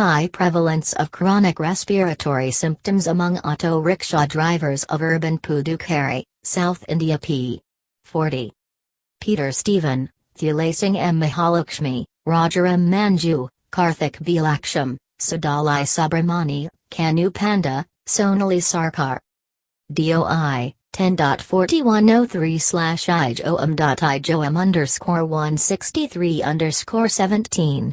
High prevalence of chronic respiratory symptoms among auto-rickshaw drivers of Urban Puducherry, South India p. 40. Peter Stephen, Thulasingam Mahalakshmy, Rajaram Manju, Karthik Laksham, Sudalai Subramani, Kanhu Panda, Sonali Sarkar. DOI 10.4103/IJOM.IJOM_163_17.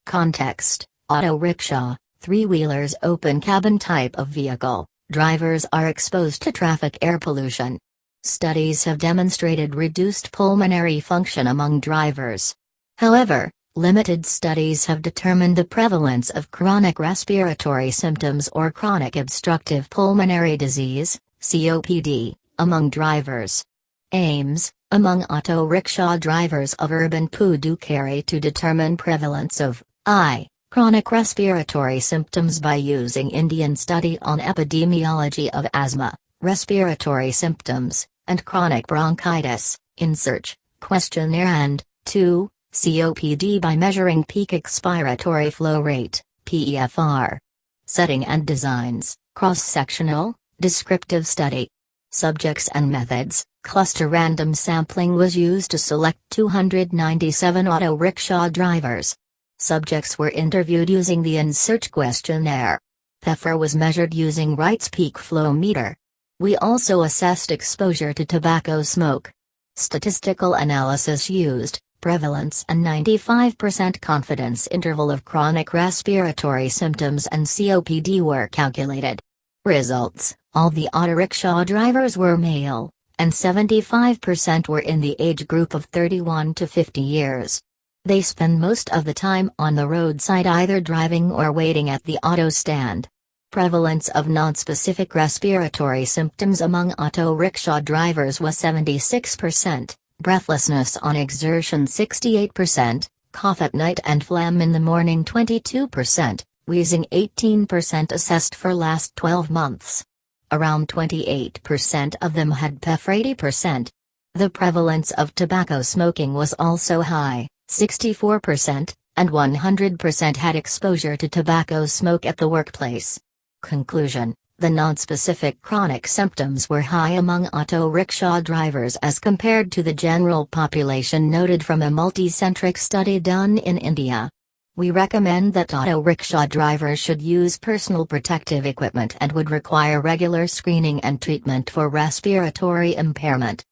Context: auto-rickshaw, three-wheelers open cabin type of vehicle, drivers are exposed to traffic air pollution. Studies have demonstrated reduced pulmonary function among drivers. However, limited studies have determined the prevalence of chronic respiratory symptoms or chronic obstructive pulmonary disease, COPD, among drivers. Aims, among auto-rickshaw drivers of Urban Puducherry to determine prevalence of chronic respiratory symptoms by using Indian study on epidemiology of asthma, respiratory symptoms, and chronic bronchitis, InSearch, questionnaire and 2. COPD by measuring peak expiratory flow rate, PEFR. Setting and designs, cross-sectional, descriptive study. Subjects and methods, cluster random sampling was used to select 297 auto-rickshaw drivers. Subjects were interviewed using the InSearch questionnaire. PEFR was measured using Wright's peak flow meter. We also assessed exposure to tobacco smoke. Statistical analysis used, prevalence and 95% confidence interval of chronic respiratory symptoms and COPD were calculated. Results: all the auto-rickshaw drivers were male, and 75% were in the age group of 31 to 50 years. They spend most of the time on the roadside either driving or waiting at the auto stand. Prevalence of nonspecific respiratory symptoms among auto-rickshaw drivers was 76%, breathlessness on exertion 68%, cough at night and phlegm in the morning 22%, wheezing 18% assessed for last 12 months. Around 28% of them had PEFR 80%. The prevalence of tobacco smoking was also high, 64%, and 100% had exposure to tobacco smoke at the workplace. Conclusion: the nonspecific chronic symptoms were high among auto-rickshaw drivers as compared to the general population noted from a multicentric study done in India. We recommend that auto-rickshaw drivers should use personal protective equipment and would require regular screening and treatment for respiratory impairment.